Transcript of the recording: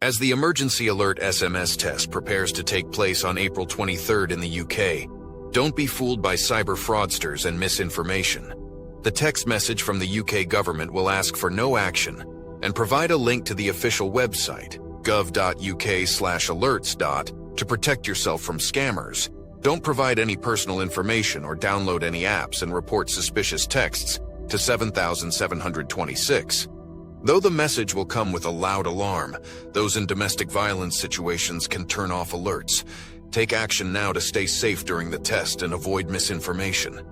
As the emergency alert SMS test prepares to take place on April 23rd in the UK, don't be fooled by cyber fraudsters and misinformation. The text message from the UK government will ask for no action and provide a link to the official website, gov.uk/alerts. To protect yourself from scammers. Don't provide any personal information or download any apps and report suspicious texts to 7726. Though the message will come with a loud alarm, those in domestic violence situations can turn off alerts. Take action now to stay safe during the test and avoid misinformation.